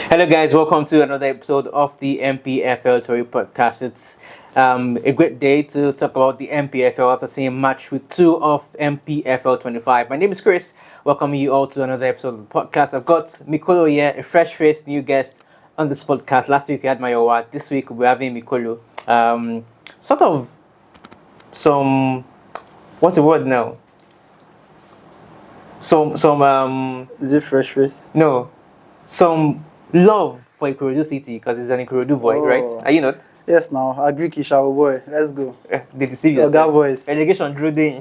Hello, guys. Welcome to another episode of the NPFL Tory podcast. It's a great day to talk about the NPFL after seeing match week 2 of NPFL 25. My name is Chris. Welcoming you all to another episode of the podcast. I've got Mikolo here, a fresh face, new guest on this podcast. Last week we had Mayowa. This week we're having Mikolo. Sort of some, what's the word now? Some Is it fresh face? no, some love for Ikorodu City because he's an Ikorodu boy, right? Are you not? Yes, now. Agree, Kishawo boy. Let's go. They deceive Oga yourself. boys. Relegation drew day.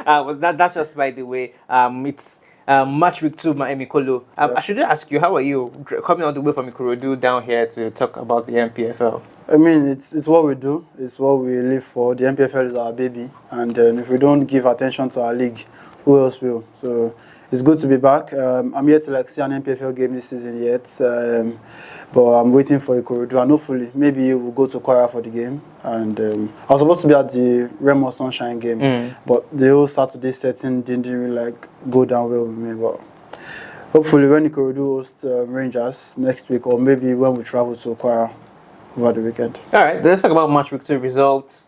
But that's just by the way. It's match week 2, Mikolo. I should ask you, how are you coming all the way from Ikorodu down here to talk about the NPFL? I mean, it's what we do. It's what we live for. The MPFL is our baby. And if we don't give attention to our league, who else will? So it's good to be back. I'm yet to see an MPFL game this season yet. But I'm waiting for Ikorodu, and hopefully maybe we'll go to Kwara for the game. And I was supposed to be at the Remo Sunshine game, but the whole Saturday setting didn't really go down well with me. But hopefully when Ikorodu hosts Rangers next week, or maybe when we travel to Kwara over the weekend. All right, let's talk about match week 2 results.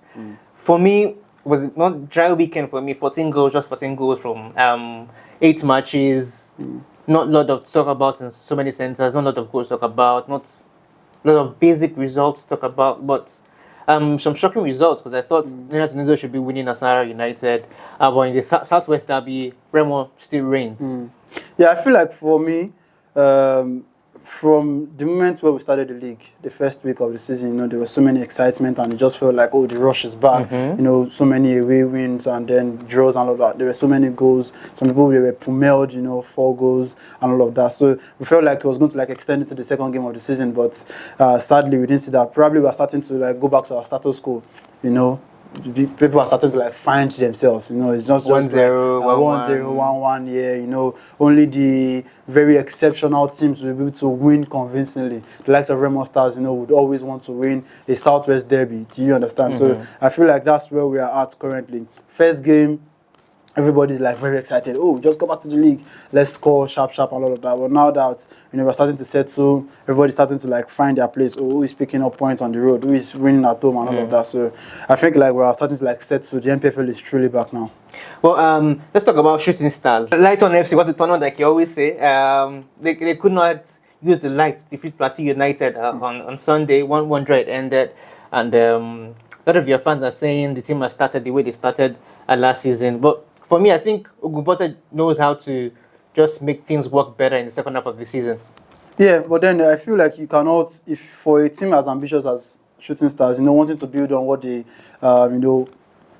For me, was it not dry weekend for me? 14 goals, just 14 goals from 8 matches. Not a lot of talk about in so many centers, not a lot of goals to talk about, not a lot of basic results to talk about, but some shocking results because I thought Nigeria should be winning Asara United, but in the Southwest Derby, Remo still reigns. Yeah, I feel like for me, from the moment where we started the league, the first week of the season, there was so many excitement and it just felt like, the rush is back. So many away wins and then draws and all of that. There were so many goals. Some people were pummeled, 4 goals and all of that. So we felt like it was going to extend it to the second game of the season, but sadly we didn't see that. Probably we are starting to go back to our status quo, People are starting to find themselves. It's just 1-0, 1-0, 1-1. Only the very exceptional teams will be able to win convincingly. The likes of Remo Stars, would always want to win a Southwest Derby. Do you understand? So I feel like that's where we are at currently. First game, everybody's very excited. Oh, just go back to the league. Let's score sharp and all of that. But now that we're starting to settle, everybody's starting to find their place. Oh, who is picking up points on the road? Who is winning at home and all of that. So I think we're starting to settle. The MPFL is truly back now. Well, let's talk about Shooting Stars. Light on FC, what the turn on, like you always say. They could not use the light to defeat Plateau United on Sunday. 1-1 ended, and a lot of your fans are saying the team has started the way they started last season, but for me, I think Ogunbote knows how to just make things work better in the second half of the season. Yeah, but then I feel like you cannot, if for a team as ambitious as Shooting Stars, wanting to build on what they,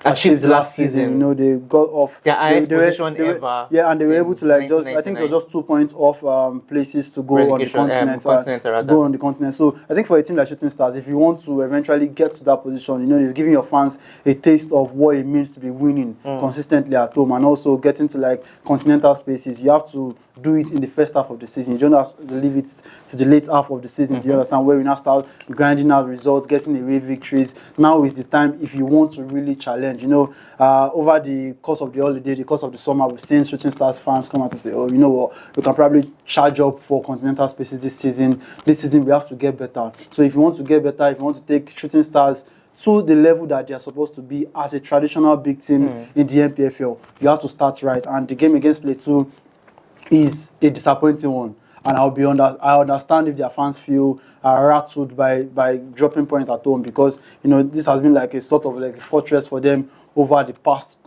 achieved last season. They got off their highest position ever. Yeah, and they were able to just, I think it was just 2 points off places to go on the continent. To go on the continent. So I think for a team like Shooting Stars, if you want to eventually get to that position, you're giving your fans a taste of what it means to be winning consistently at home, and also getting to continental spaces. You have to do it in the first half of the season. You don't have to leave it to the late half of the season. Do you understand? Where we now start grinding out results, getting away victories. Now is the time if you want to really challenge. Over the course of the holiday, the course of the summer, we've seen Shooting Stars fans come out to say, oh, you know what, we can probably charge up for continental spaces this season. This season we have to get better. So if you want to get better, if you want to take Shooting Stars to the level that they are supposed to be as a traditional big team in the MPFL, you have to start right. And the game against Plateau is a disappointing one. And I understand if their fans feel rattled by dropping points at home, because this has been a sort of a fortress for them over the past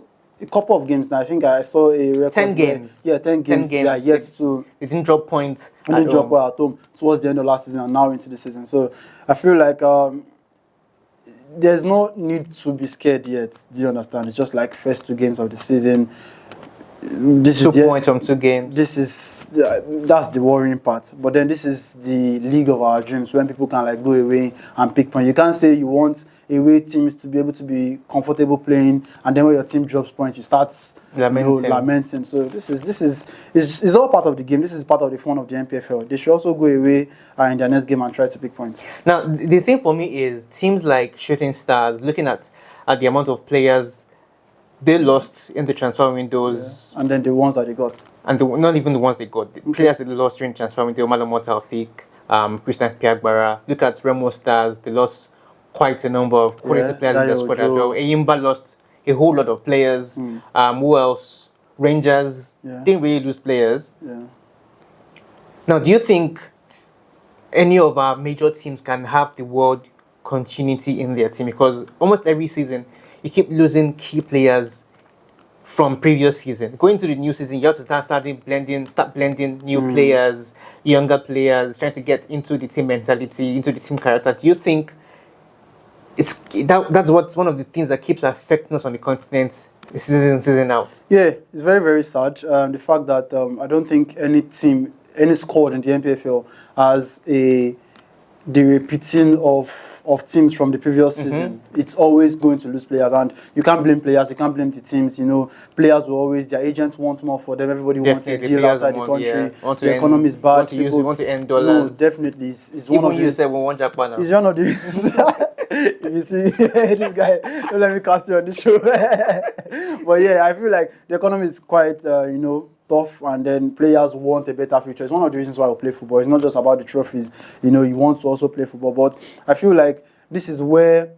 a couple of games now. I think I saw a record 10 games. Yeah, 10 games. They are yet to. They didn't drop points. They didn't drop at home towards the end of last season and now into the season. So I feel like there's no need to be scared yet. Do you understand? It's just first 2 games of the season. This 2 points from 2 games. That's the worrying part. But then this is the league of our dreams, when people can go away and pick points. You can't say you want away teams to be able to be comfortable playing, and then when your team drops points, you start lamenting. So this is all part of the game. This is part of the fun of the MPFL. They should also go away in their next game and try to pick points. Now, the thing for me is teams like Shooting Stars, looking at the amount of players they lost in the transfer windows. Yeah. And then the ones that they got. And not even the ones they got. The players that they lost during transfer window, Malamo Taufik, Christian Piagbara. Look at Remo Stars. They lost quite a number of quality players in the squad as well. Eyimba lost a whole lot of players. Who else? Rangers didn't really lose players. Yeah. Now, do you think any of our major teams can have the word continuity in their team? Because almost every season, you keep losing key players from previous season. Going to the new season, you have to start blending new players, younger players, trying to get into the team mentality, into the team character. Do you think that's what's one of the things that keeps affecting us on the continent season out? Yeah, it's very, very sad. The fact that I don't think any team, any squad in the NPFL has the repeating of teams from the previous season. It's always going to lose players, and you can't blame players, you can't blame the teams. Players will always, their agents want more for them. Everybody wants a deal outside the country. The economy is bad. Want to earn dollars. No, definitely. It's one of you said we want Japan now. It's one of the reasons. If you see this guy, don't let me cast you on the show. But yeah, I feel like the economy is quite, tough, and then players want a better future. It's one of the reasons why we play football. It's not just about the trophies. You want to also play football. But I feel like this is where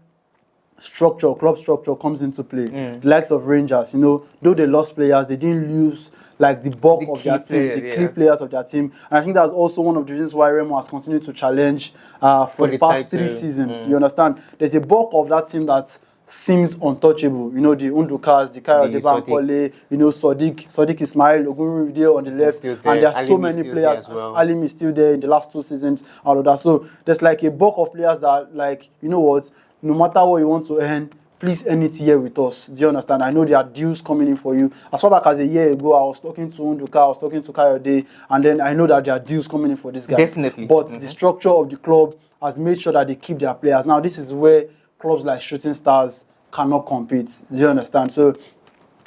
club structure comes into play. The likes of Rangers, though they lost players, they didn't lose like the bulk of their team, the key players of their team. And I think that's also one of the reasons why Remo has continued to challenge for the past 3 seasons. You understand? There's a bulk of that team that seems untouchable. The Undukas, the Kayode Bankole, Sadiq Ismail, Ogunride on the left, and there are so many players. Alim is still there in the last 2 seasons, all of that. So there's like a bulk of players that, like, no matter what you want to earn, please earn it here with us. Do you understand? I know there are deals coming in for you. As far back as a year ago, I was talking to Unduka, I was talking to Kayode, and then I know that there are deals coming in for this guy. Definitely. But the structure of the club has made sure that they keep their players. Now, this is where clubs like Shooting Stars cannot compete. Do you understand? So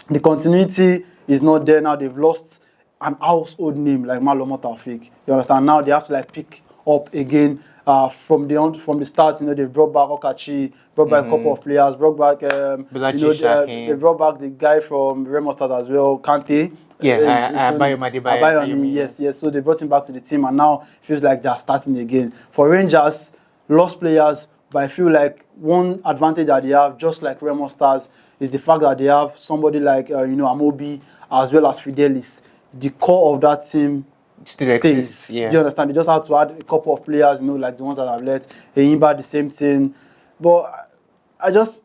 the continuity is not there now. They've lost an household name like Maloma Taufik. You understand? Now they have to pick up again from the start. They brought back Okachi, brought back a couple of players, brought back they brought back the guy from Remo Stars as well, Kante. Abayomi. Yes. So they brought him back to the team, and now it feels like they're starting again. For Rangers, lost players. But I feel like one advantage that they have, just like Remo Stars, is the fact that they have somebody like Amobi as well as Fidelis. The core of that team still stays. Exists, yeah. Do you understand? They just have to add a couple of players, like the ones that have left. Eyimba, the same thing. But I just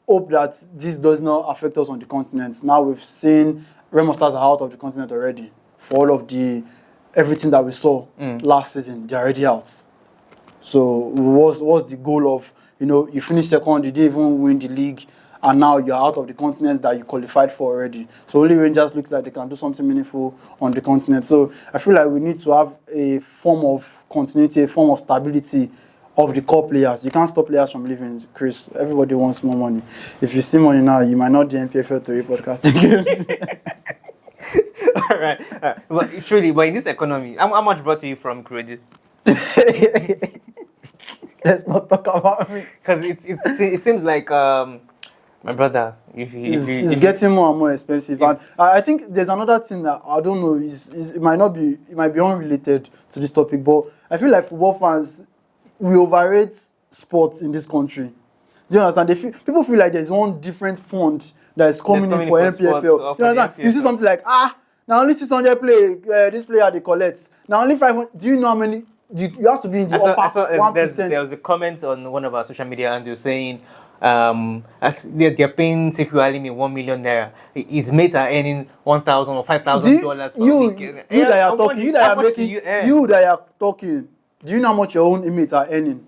hope that this does not affect us on the continent. Now we've seen Remo Stars are out of the continent already. For all of everything that we saw last season, they're already out. So what's the goal of, you finish second, you didn't even win the league, and now you're out of the continent that you qualified for already. So only Rangers looks like they can do something meaningful on the continent. So I feel like we need to have a form of continuity, a form of stability of the core players. You can't stop players from leaving, Chris. Everybody wants more money. If you see money now, you might not do NPFL to podcast again. All right. But truly, in this economy, how much brought to you from credit? Let's not talk about me. Because it seems like my brother. It's getting more and more expensive, and I think there's another thing that I don't know. It might be unrelated to this topic, but I feel like football fans, we overrate sports in this country. Do you understand? People feel like there's one different fund that is coming in for NPFL. You understand? You see something like now only 600 play this player they collect. Now only 500. Do you know how many? You have to be in the upper 1%. There was a comment on one of our social media and they're saying as they're paying Sekou Alimi 1 million naira. His mates are earning $1,000 or $5,000 per week. You that are talking, do you know how much your own inmates are earning?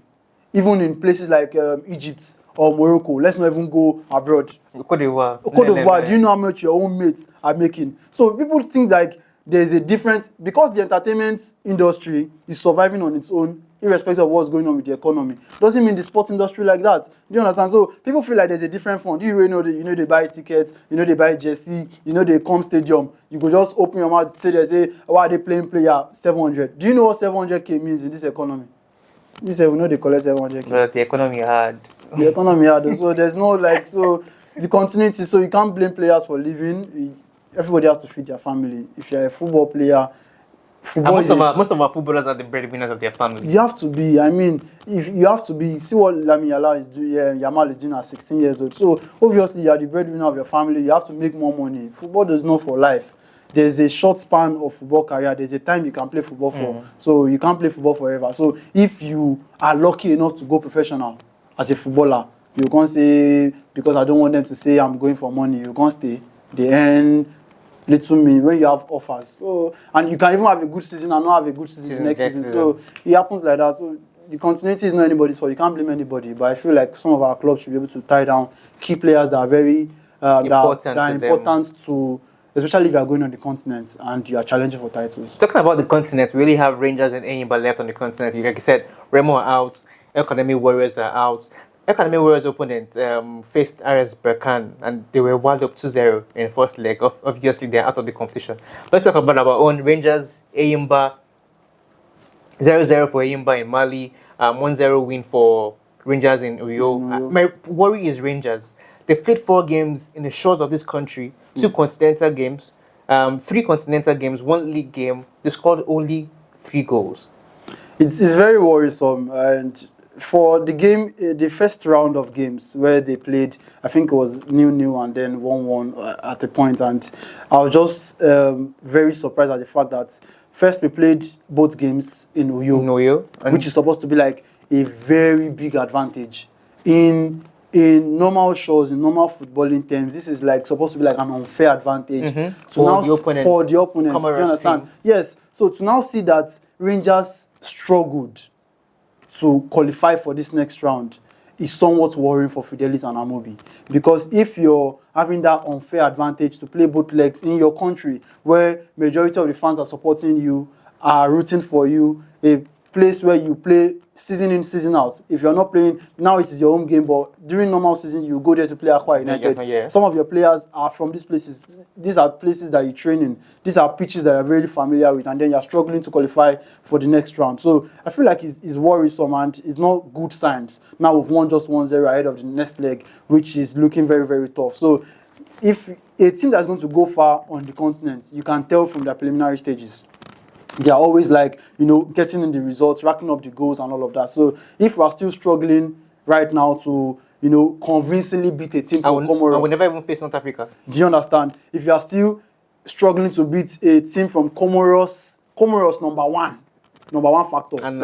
Even in places like Egypt or Morocco. Let's not even go abroad. Cote d'Ivoire, do you know how much your own mates are making? So people think like there's a difference, because the entertainment industry is surviving on its own, irrespective of what's going on with the economy. Doesn't mean the sports industry like that. Do you understand? So people feel like there's a different fund. You know they buy tickets, they buy jersey, they come stadium. You could just open your mouth, say, why are they playing player 700? Do you know what 700k means in this economy? You say we know they collect 700k. But the economy hard. The economy hard. So there's no the continuity. So you can't blame players for leaving. Everybody has to feed their family. If you're a football player, most of our footballers are the breadwinners of their family. You have to be. I mean, if you have to be. See what Yamal is doing at 16 years old. So obviously you are the breadwinner of your family. You have to make more money. Football is not for life. There's a short span of football career. There's a time you can play football for. So you can't play football forever. So if you are lucky enough to go professional as a footballer, you can't say, because I don't want them to say I'm going for money, you can't stay. They earn little me when you have offers. So, and you can even have a good season and not have a good season next season. So it happens like that. So the continuity is not anybody's fault. You can't blame anybody. But I feel like some of our clubs should be able to tie down key players that are very important to, especially if you are going on the continent and you are challenging for titles. Talking about the continent, we really have Rangers and Enyimba left on the continent. Like you said, Remo are out, Academy Warriors are out. Academy Warriors' opponent faced RS Berkane and they were walled up 2-0 in the first leg. Obviously, they're out of the competition. Let's talk about our own Rangers, Enyimba. 0-0 for Enyimba in Mali. 1-0 win for Rangers in Uyo. My worry is Rangers. They've played 4 games in the shores of this country, 2 continental games, 3 continental games, 1 league game. They scored only 3 goals. It's very worrisome. And for the game, the first round of games where they played, I think it was 0-0 and then 1-1 at a point. And I was just very surprised at the fact that first we played both games in Uyo, which is supposed to be like a very big advantage. In normal shows, in normal footballing terms, this is like supposed to be like an unfair advantage for the opponent. Do you understand? Team. Yes. So to now see that Rangers struggled to qualify for this next round is somewhat worrying for Fidelis and Amobi. Because if you're having that unfair advantage to play both legs in your country, where majority of the fans are supporting you, are rooting for you, a place where you play season in, season out. If you're not playing, now it is your home game, but during normal season, you go there to play Aqua United. Some of your players are from these places. These are places that you train in. These are pitches that you're very familiar with, and then you're struggling to qualify for the next round. So I feel like it's worrisome and it's not good signs. Now we've won just 1-0 ahead of the next leg, which is looking very, very tough. So if a team that's going to go far on the continent, you can tell from their preliminary stages, they are always like, getting in the results, racking up the goals and all of that. So if we are still struggling right now to, convincingly beat a team from Comoros. And we never even face North Africa. Do you understand? If you are still struggling to beat a team from Comoros number one factor. And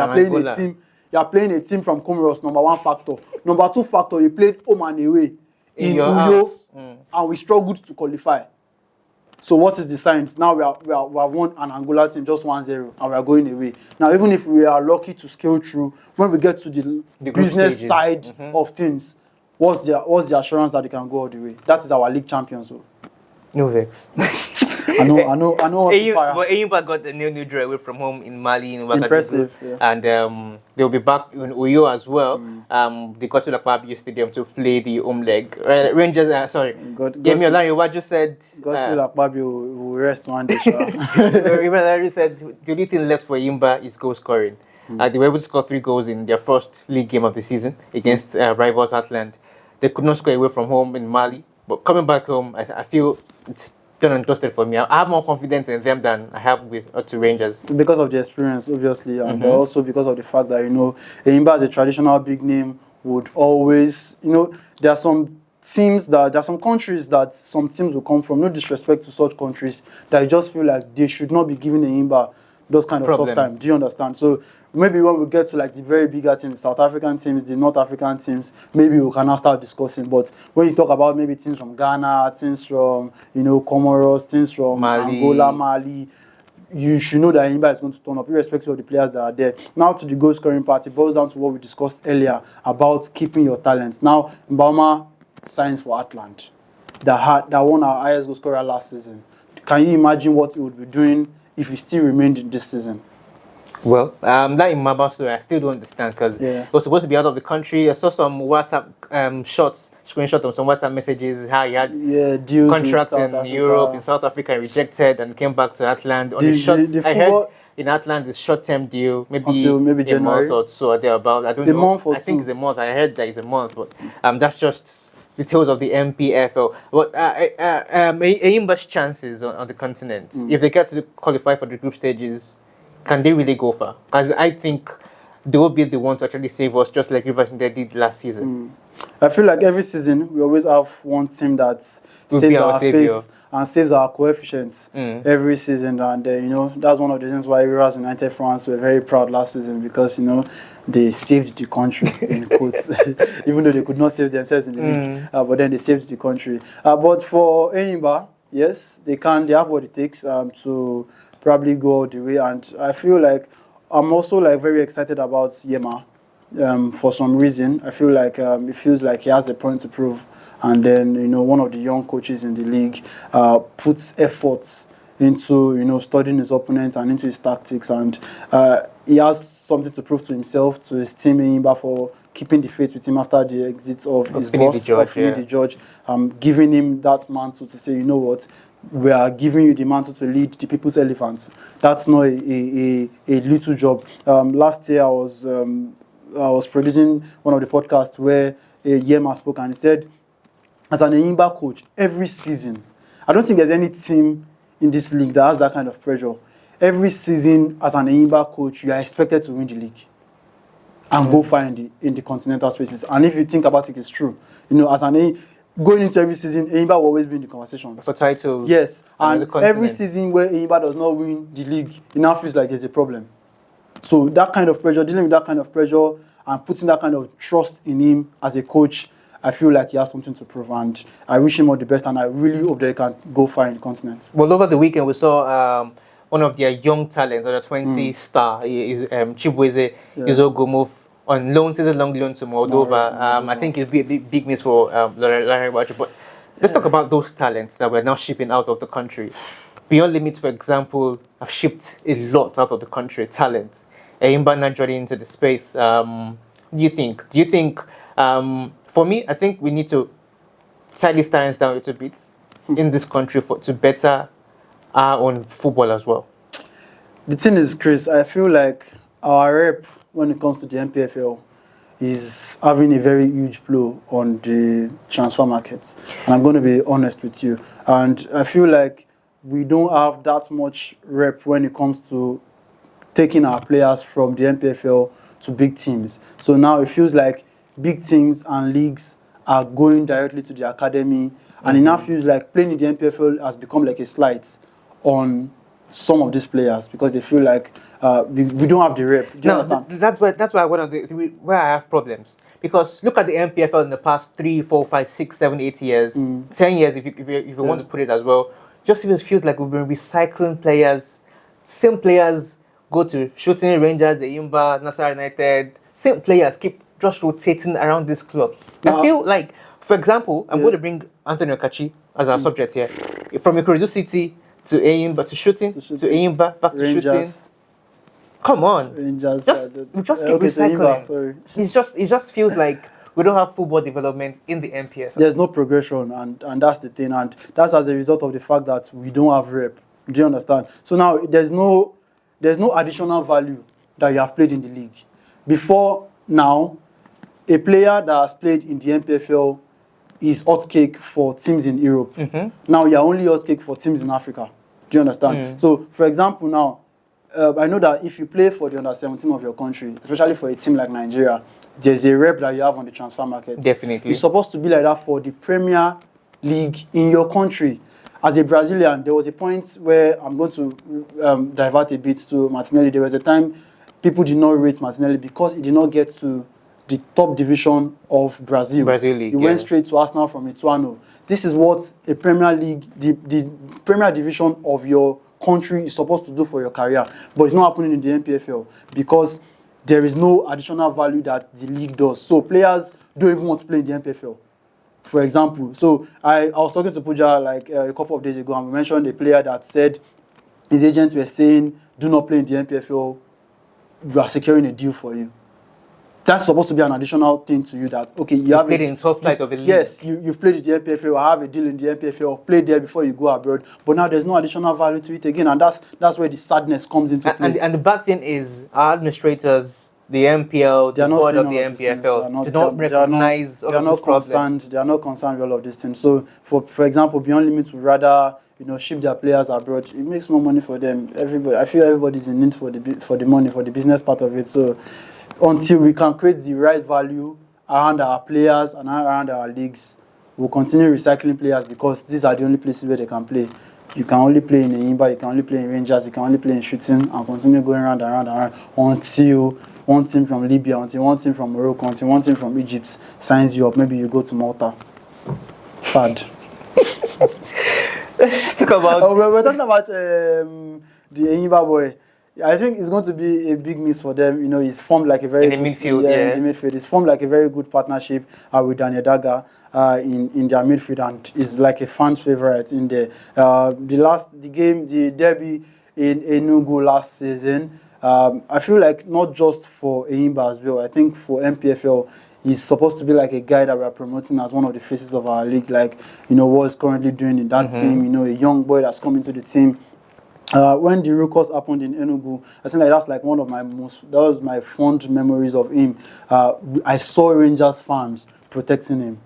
you are playing a team from Comoros, number 1 factor. Number 2 factor, you played home and away in Uyo, and we struggled to qualify. So what is the signs? Now we have won an Angola team just 1-0 and we are going away. Now even if we are lucky to scale through, when we get to the business stages, side of things, what's the assurance that they can go all the way? That is our league champions. So. No vex. I know. But Enyimba got a new draw away from home in Mali in Ouagadougou. Impressive, yeah. And they'll be back in Uyo as well. They got to the Pabio Stadium to play the home leg. Rangers, Yemi Olaniyiwa just said. Godswill Pabio will rest one day. Yemi said the only thing left for Enyimba is goal scoring. They were able to score 3 goals in their first league game of the season against rivals Atlant. They could not score away from home in Mali, but coming back home, I feel it's done and dusted for me. I have more confidence in them than I have with Otu Rangers. Because of the experience, obviously, and also because of the fact that, Enyimba as a traditional big name would always, there are some countries that some teams will come from, no disrespect to such countries, that I just feel like they should not be giving Enyimba those kind of tough times. Do you understand? So maybe when we get to like the very bigger teams, South African teams, the North African teams, maybe we can now start discussing. But when you talk about maybe teams from Ghana, teams from Comoros, teams from Angola, Mali, you should know that Enyimba is going to turn up, irrespective of the players that are there. Now to the goal scoring part, it boils down to what we discussed earlier about keeping your talents. Now Mbama signs for Atlant, that won our highest goal scorer last season. Can you imagine what he would be doing if he still remained in this season? Well, that Mbama story, I still don't understand because he was supposed to be out of the country. I saw some WhatsApp screenshot of some WhatsApp messages how he had contracts in Europe, in South Africa, rejected and came back to Atlant. I heard in Atlant it's short-term deal, maybe January. a month or so or thereabout. I don't know. I think it's a month. I heard that it's a month, but that's just details of the NPFL. But Ayimba's chances on the continent, if they get to qualify for the group stages, can they really go far? Because I think they will be the one to actually save us, just like Rivers did last season. I feel like every season we always have one team that saves our face and saves our coefficients every season, and you know, that's one of the reasons why Rivers United France were very proud last season, because you know they saved the country in quotes, even though they could not save themselves in the league, but then they saved the country. But for Enyimba, yes, they have what it takes to probably go all the way, and I feel like I'm also like very excited about Yema. For some reason, I feel like it feels like he has a point to prove, and then you know, one of the young coaches in the league puts efforts into, you know, studying his opponent and into his tactics, and he has something to prove to himself, to his team Enyimba, for keeping the faith with him after the exit of his boss, the judge, giving him that mantle to say, you know what, we are giving you the mantle to lead the people's elephants. That's not a little job. Last year I was producing one of the podcasts where Yema spoke, and he said, as an Enyimba coach, every season, I don't think there's any team in this league that has that kind of pressure. Every season, as an Enyimba coach, you are expected to win the league and go far in the continental spaces. And if you think about it, it's true. You know, as an going into every season, Enyimba will always be in the conversation for titles. Yes, and every season where Enyimba does not win the league, it now feels like there's a problem. So that kind of pressure, dealing with that kind of pressure and putting that kind of trust in him as a coach, I feel like he has something to prove, and I wish him all the best, and I really hope that he can go far in the continent. Well, over the weekend we saw one of their young talents, the 20 star, Chibueze Izogo, move on loan, season-long loan to Moldova. I think it'll be a big miss for Larry Bacho. But let's talk about those talents that we're now shipping out of the country. Beyond Limits, for example, have shipped a lot out of the country, talent. Enyimba naturally into the space. Do you think? For me, I think we need to tie these talents down a little bit in this country to better our own football as well. The thing is, Chris, I feel like our rep when it comes to the NPFL is having a very huge blow on the transfer market. And I'm going to be honest with you. And I feel like we don't have that much rep when it comes to taking our players from the NPFL to big teams. So now it feels like big teams and leagues are going directly to the academy, and it now feels like playing in the NPFL has become like a slight on some of these players, because they feel like we don't have the rep. Do you understand? That's why where I have problems, because look at the NPFL in the past 3, 4, 5, 6, 7, 8 years, 10 years, if you want to put it as well. Just even feels like we've been recycling players. Same players go to Shooting Rangers, Enyimba, Nasarawa United. Same players keep just rotating around these clubs. I feel like, for example, I'm going to bring Anthony Okachi as our subject here. From Ikorodu City to Enyimba, to Shooting, to Enyimba, back to Rangers. Shooting. Come on. Rangers. We just keep recycling. Sorry. It just feels like we don't have football development in the NPFL. There's no progression, and that's the thing. And that's as a result of the fact that we don't have rep. Do you understand? So now there's no additional value that you have played in the league. Before now, a player that has played in the NPFL is hot cake for teams in Europe. Now you're only hot cake for teams in Africa. Do you understand? So, for example, now, I know that if you play for the under-17 of your country, especially for a team like Nigeria, there's a rep that you have on the transfer market. Definitely. It's supposed to be like that for the Premier League in your country. As a Brazilian, there was a point where I'm going to divert a bit to Martinelli. There was a time people did not rate Martinelli because he did not get to the top division of Brazil. He went straight to Arsenal from Ituano. This is what a Premier League, the Premier Division of your country is supposed to do for your career. But it's not happening in the NPFL because there is no additional value that the league does. So players don't even want to play in the NPFL. For example, so I was talking to Puja like a couple of days ago, and we mentioned a player that said his agents were saying, do not play in the NPFL, we are securing a deal for you. That's supposed to be an additional thing to you that, okay, you have played in top flight of a league. Yes, you've played in the NPFL, I have a deal in the NPFL, play there before you go abroad. But now there's no additional value to it again, and that's where the sadness comes into play. And the bad thing is, our administrators the MPL, the board of the NPFL, do not recognize all of these problems. They are not concerned with all of these things. So, for example, Beyond Limits would rather ship their players abroad. It makes more money for them. I feel everybody's in need for the money, for the business part of it. So, until we can create the right value around our players and around our leagues, we'll continue recycling players because these are the only places where they can play. You can only play in Enyimba, you can only play in Rangers, you can only play in Shooting, and continue going around until one team from Libya, until one team from Morocco, until one team from Egypt signs you up. Maybe you go to Malta. Sad. Let's talk about... we're talking about the Enyimba boy. I think it's going to be a big miss for them. It's formed like a very... In the midfield, in the midfield. It's formed like a very good partnership with Daniel Daga. In their midfield, and is like a fan's favorite in there. The derby in Enugu last season, I feel like not just for Enyimba as well, I think for NPFL, he's supposed to be like a guy that we are promoting as one of the faces of our league, like, what he's currently doing in that team, a young boy that's coming to the team. When the ruckus happened in Enugu, I think that's like that was my fond memories of him. I saw Rangers fans protecting him.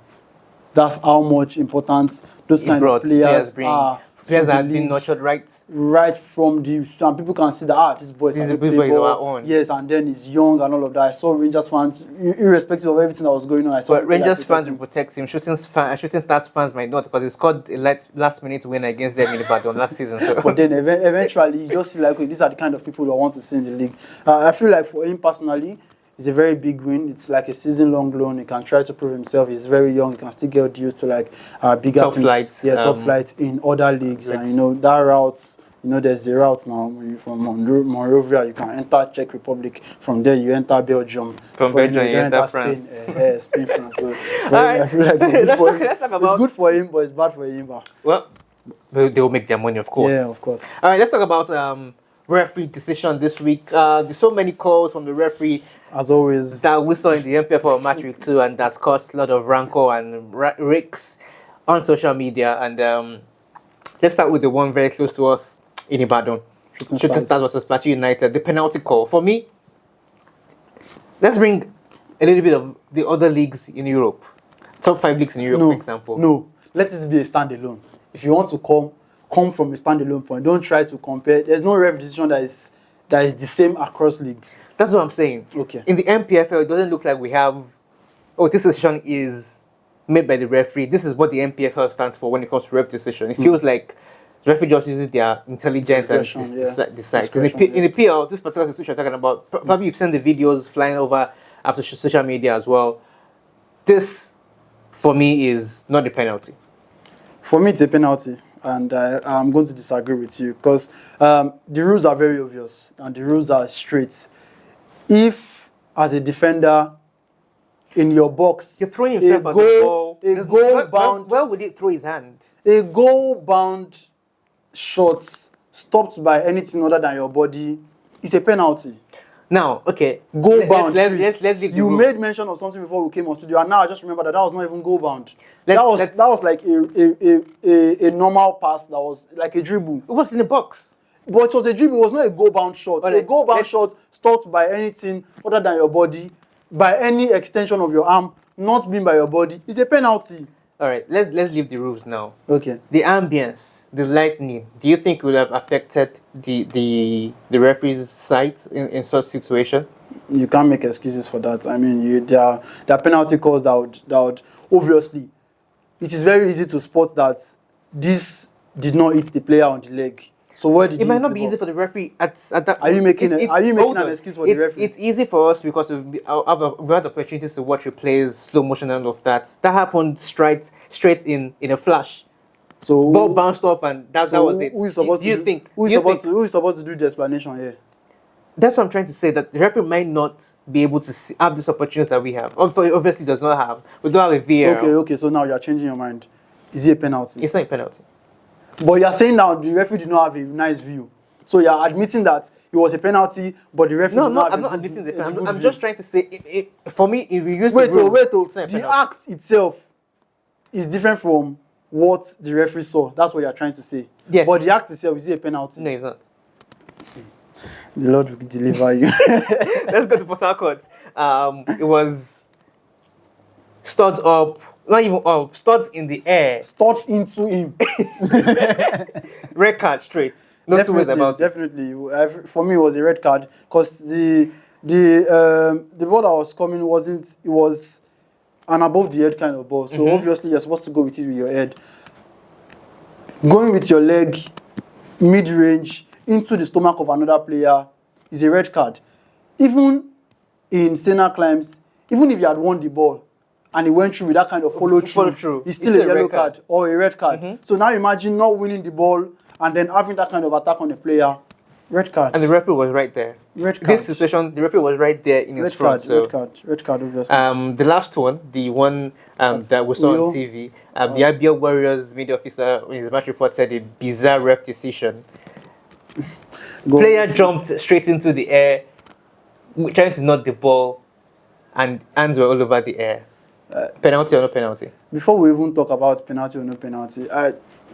That's how much importance those kind of players are. Players that have been nurtured right from and people can see that this boy is our own. Yes, and then he's young and all of that. I saw Rangers fans, irrespective of everything that was going on. But Rangers fans will protect him. Shooting Stars fans might not, because he scored a last minute win against them in Ibadan last season. So. But then eventually, you just see like, these are the kind of people who I want to see in the league. I feel like for him personally, it's a very big win. It's like a season-long loan. He can try to prove himself. He's very young. He can still get used to like bigger top teams. Flights. Yeah, top flight in other leagues. And that route, there's a route now from Monrovia. You can enter Czech Republic. From there, you enter Belgium. From Belgium, you enter France. Spain, France. So, I feel like it's good for him, but it's bad for him. Well, they will make their money, of course. Yeah, of course. All right, let's talk about referee decision this week. There's so many calls from the referee, as always, that we saw in the NPFL match week 2, and that's caused a lot of rancor and rakes on social media. And let's start with the one very close to us in Ibadan, Shooting Stars versus Plateau United. The penalty call. For me, let's bring a little bit of the other leagues in Europe, top 5 leagues in Europe, for example. No, let it be a standalone. If you want to come from a standalone point. Don't try to compare. There's no ref decision that is the same across leagues. That's what I'm saying. Okay. In the NPFL, it doesn't look like we have, this decision is made by the referee. This is what the NPFL stands for when it comes to ref decision. It feels like the referee just uses their intelligence and decides. In the PL, this particular situation you're talking about, probably you've seen the videos flying over up to social media as well. This, for me, is not a penalty. For me, it's a penalty. And I'm going to disagree with you because the rules are very obvious and the rules are straight. If, as a defender, in your box, you're throwing yourself at the ball, a goal-bound... Where would he throw his hand? A goal-bound shot stopped by anything other than your body is a penalty. Now, okay, goal-bound. Let's leave the You rules. made mention of something before we came on studio, and now I just remember that was not even goal-bound. That was like a normal pass. That was like a dribble. It was in the box. But it was a dribble. It was not a goal-bound shot. A goal-bound shot stopped by anything other than your body, by any extension of your arm, not being by your body, is a penalty. All right, let's leave the rules now. Okay. The ambience, the lightning, do you think would have affected the referee's sight in such situation? You can't make excuses for that. I mean, there are penalty calls that would obviously, it is very easy to spot that this did not hit the player on the leg. So where did it might not be easy for the referee at that. Are you making an excuse for the referee? It's easy for us because we had opportunities to watch replays, slow motion, and all of that. That happened straight in a flash. So ball bounced off, and that was it. Who is supposed to do the explanation here? That's what I'm trying to say. That the referee might not be able to have these opportunities that we have. Obviously, does not have. We don't have a VAR. Okay. So now you're changing your mind. Is it a penalty? It's not a penalty. But you're saying now the referee did not have a nice view. So you're admitting that it was a penalty, but the referee did not have I'm not admitting the penalty. I'm just trying to say, for me, if we use the the act itself is different from what the referee saw. That's what you're trying to say. Yes. But the act itself, is it a penalty? No, it's not. The Lord will deliver you. Let's go to Port Harcourt. It was studs up, not even up, studs in the air. Studs into him. Red card straight. No two ways about it. Definitely. For me, it was a red card because the ball that was coming it was an above the head kind of ball. So obviously you're supposed to go with it with your head. Going with your leg, mid-range, into the stomach of another player is a red card. Even in Senna climbs, even if you had won the ball and he went through with that kind of follow through, it's still a yellow card or a red card. So now imagine not winning the ball and then having that kind of attack on the player. Red card. And the referee was right there. Red card. This situation, the referee was right there in his front. Red card, obviously. The last one, the one that we saw on TV, the IBL Warriors media officer in his match report said a bizarre ref decision. Player jumped straight into the air, trying to knock the ball, and hands were all over the air. Penalty or no penalty? Before we even talk about penalty or no penalty,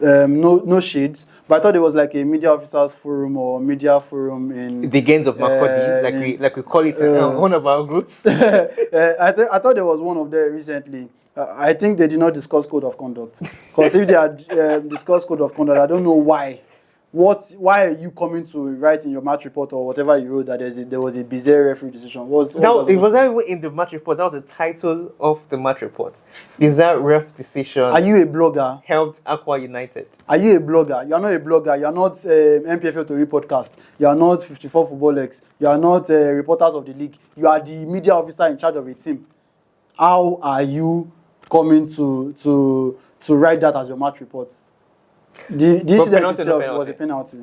no shades, but I thought it was like a media officers forum or media forum in the games of Makodi, like we call it in one of our groups. I thought there was one of them recently. I think they did not discuss code of conduct, because if they had discussed code of conduct, I don't know why. Why are you coming to write in your match report or whatever you wrote that there was a bizarre referee decision? It was not even in the match report. That was the title of the match report. Bizarre ref decision. Are you a blogger? Helped Aqua United. Are you a blogger? You are not a blogger. You are not NPFL Tori podcast. You are not 54 Football X. You are not reporters of the league. You are the media officer in charge of a team. How are you coming to write that as your match report? The incident itself was a penalty.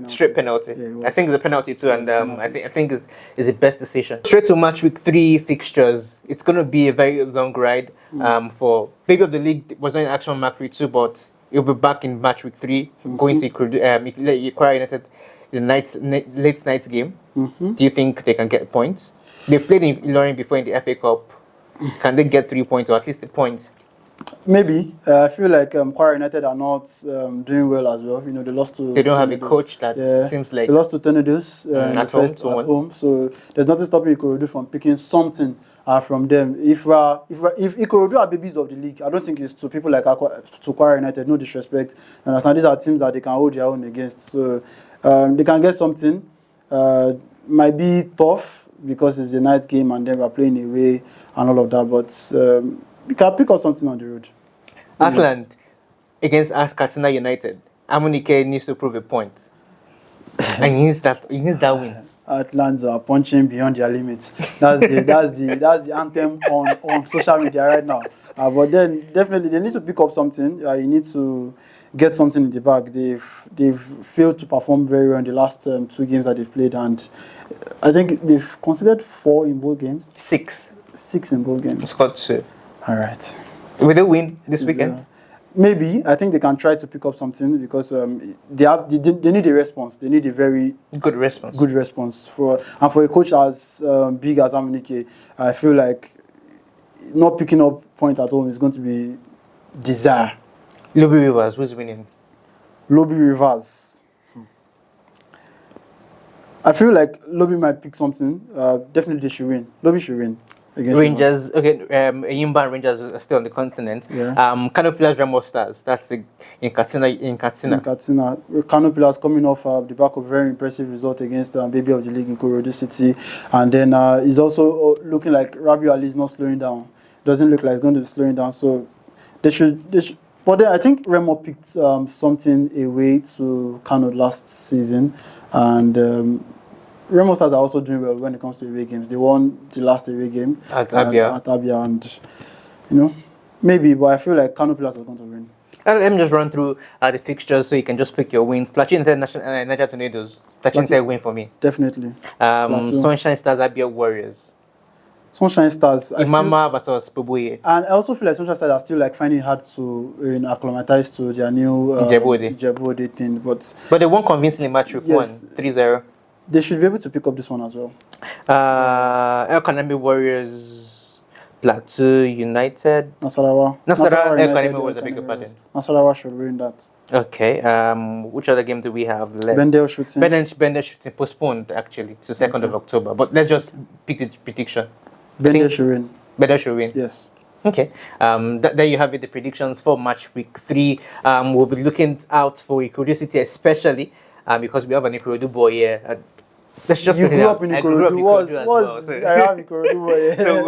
Straight penalty. Yeah, I think it's a penalty too, and I think it's the best decision. Straight to match week 3 fixtures. It's going to be a very long ride. For Baby of the League was on action match week 2, but it'll be back in match week 3, going to Kwara United in the late night game. Do you think they can get points? They've played in Ilorin before in the FA Cup. Can they get 3 points or at least a point? Maybe. I feel like Kwara United are not doing well as well. You know, they lost to. They don't have a coach that seems like. They lost to Tornadoes at home. So there's nothing stopping Ikorodu from picking something from them. If Ikorodu are babies of the league, I don't think it's to people like to Kwara United. No disrespect. And these are teams that they can hold their own against. So they can get something. Might be tough because it's a night game and then we're playing away and all of that. But we can pick up something on the road. Atlant against Katsina United. Amunike needs to prove a point. And he needs that win. Atlant are punching beyond their limits. That's the anthem on social media right now. But then definitely they need to pick up something. You need to get something in the bag. They've failed to perform very well in the last 2 games that they've played, and I think they've considered 4 in both games. 6 in both games. Scored 2. All right. Will they win this weekend? Maybe. I think they can try to pick up something because they need a response. They need a very good response. For a coach as big as Amunike. I feel like not picking up point at home is going to be desire. Lobby Rivers, who's winning? Lobby Rivers. I feel like Lobby might pick something. Definitely they should win. Lobby should win. Rangers, Yimba and Rangers are still on the continent. Yeah. Kano Pillars, Remo Stars. That's in Katsina. Kano Pillars coming off the back of a very impressive result against Baby of the League in Ikorodu City, and then it's also looking like Rabiu Ali is not slowing down. Doesn't look like it's going to be slowing down. So they should. But then I think Remo picked something away to Kano last season, and. Remo Stars are also doing well when it comes to away games. They won the last away game at Abia, and maybe, but I feel like Kano Pillars are going to win. Let me just run through the fixtures so you can just pick your wins. Plateau International Niger Tornadoes. Plateau win for me. Definitely. Sunshine Stars, Abia Warriors. Sunshine Stars. Imama versus Pubuye. And I also feel like Sunshine Stars are still like finding it hard to acclimatize to their new Ijebu-Ode thing. But they won convincingly match week 1, 3-0. They should be able to pick up this one as well. El Kanami Warriors, Plateau United. Nasarawa Academy was a bigger pattern. Nasarawa should win that. Okay. Which other game do we have left? Bendel shooting. Bendel shooting postponed actually to 2nd of October. But let's just pick the prediction. Bendel should win. Bendel should win. Yes. Okay. There you have it. The predictions for match week 3. We'll be looking out for Ikorodu City especially because we have an Ikorodu boy here. Let's just you grew up in Ikorodu. I have Ikorodu boy. So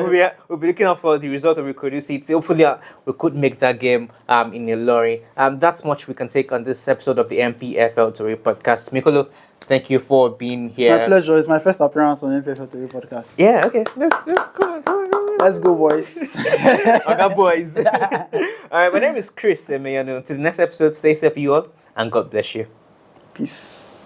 we'll be looking out for the result of Ikorodu City. Hopefully, we could make that game in Ilori. That's much we can take on this episode of the NPFL Tori podcast. Mikolo, thank you for being here. It's my pleasure. It's my first appearance on NPFL Tori podcast. Yeah. Okay. Let's go. Let's go, boys. Okay, boys. All right. My name is Chris. Till the next episode, stay safe, you all, and God bless you. Peace.